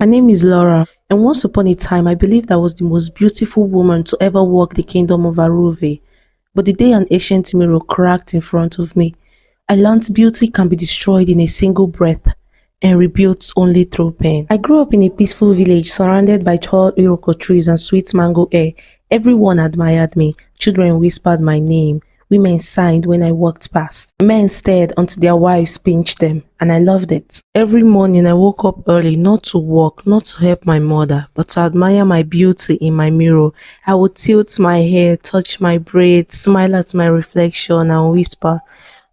My name is Laura, and once upon a time I believed I was the most beautiful woman to ever walk the kingdom of Aruvale. But the day an ancient mirror cracked in front of me, I learned beauty can be destroyed in a single breath and rebuilt only through pain. I grew up in a peaceful village surrounded by tall iroko trees and sweet mango air. Everyone admired me. Children whispered my name. Women sighed when I walked past. Men stared until their wives pinched them, and I loved it. Every morning I woke up early, not to work, not to help my mother, but to admire my beauty in my mirror. I would tilt my hair, touch my braids, smile at my reflection, and whisper,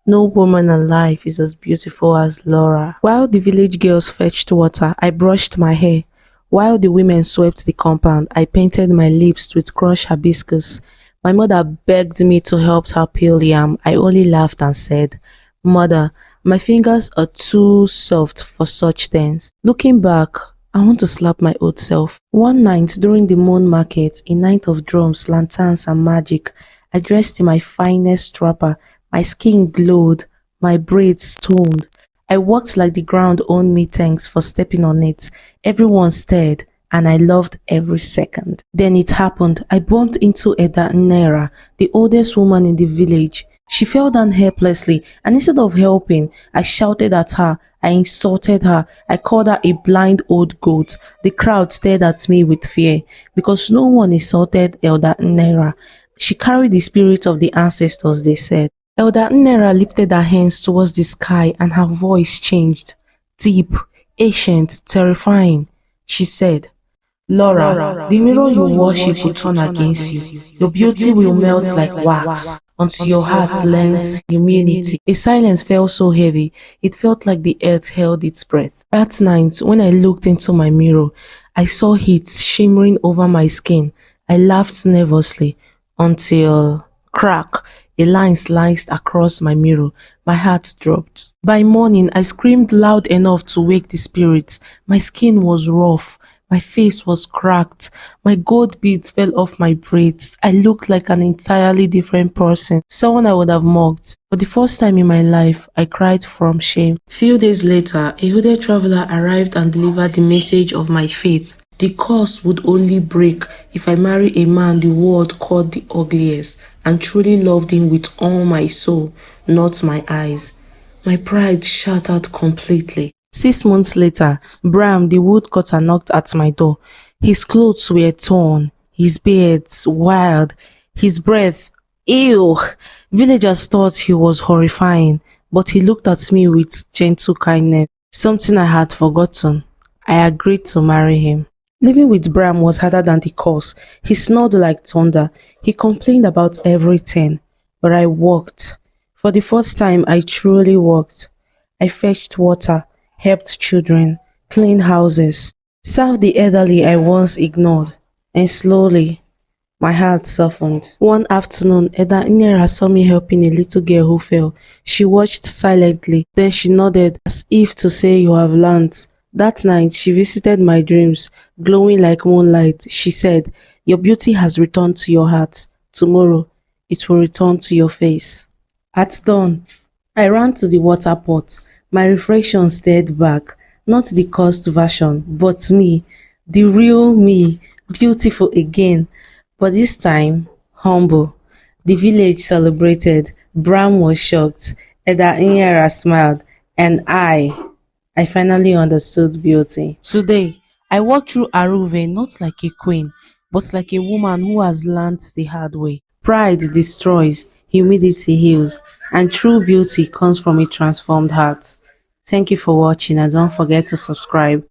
"No woman alive is as beautiful as Laura." While the village girls fetched water, I brushed my hair. While the women swept the compound, I painted my lips with crushed hibiscus. My mother begged me to help her peel yam. I only laughed and said, "Mother, my fingers are too soft for such things." Looking back, I want to slap my old self. One night during the moon market, a night of drums, lanterns and magic, I dressed in my finest wrapper. My skin glowed, my braids toned. I walked like the ground owed me thanks for stepping on it. Everyone stared, and I loved every second. Then it happened. I bumped into Nyara, the oldest woman in the village. She fell down helplessly, and instead of helping, I shouted at her. I insulted her. I called her a blind old goat. The crowd stared at me with fear, because no one insulted Elder Nyara. She carried the spirit of the ancestors, they said. Elder Nyara lifted her hands towards the sky, and her voice changed. Deep, ancient, terrifying. She said, "Laura, the mirror you worship will turn against you. Your beauty will melt like wax until your heart learns humility." A silence fell so heavy, it felt like the earth held its breath. That night, when I looked into my mirror, I saw heat shimmering over my skin. I laughed nervously until, crack, a line sliced across my mirror. My heart dropped. By morning, I screamed loud enough to wake the spirits. My skin was rough. My face was cracked. My gold beads fell off my braids. I looked like an entirely different person, someone I would have mocked. For the first time in my life, I cried from shame. Few days later, a hooded traveler arrived and delivered the message of my faith. The curse would only break if I marry a man the world called the ugliest and truly loved him with all my soul, not my eyes. My pride shattered completely. 6 months later, Bram, the woodcutter, knocked at my door. His clothes were torn, his beard wild, his breath, ew. Villagers thought he was horrifying, but he looked at me with gentle kindness, something I had forgotten. I agreed to marry him. Living with Bram was harder than the curse. He snored like thunder. He complained about everything. But I worked. For the first time, I truly worked. I fetched water, helped children, cleaned houses, served the elderly I once ignored. And slowly, my heart softened. One afternoon, Elder Nyara saw me helping a little girl who fell. She watched silently. Then she nodded as if to say, "You have learned." That night, she visited my dreams, glowing like moonlight. She said, "Your beauty has returned to your heart. Tomorrow, it will return to your face." At dawn, I ran to the water pot. My reflection stared back, not the cursed version, but me, the real me, beautiful again, but this time, humble. The village celebrated. Bram was shocked. Elder Nyara smiled, and I finally understood beauty. Today, I walk through Aruvale not like a queen, but like a woman who has learned the hard way. Pride destroys, humility heals, and true beauty comes from a transformed heart. Thank you for watching, and don't forget to subscribe.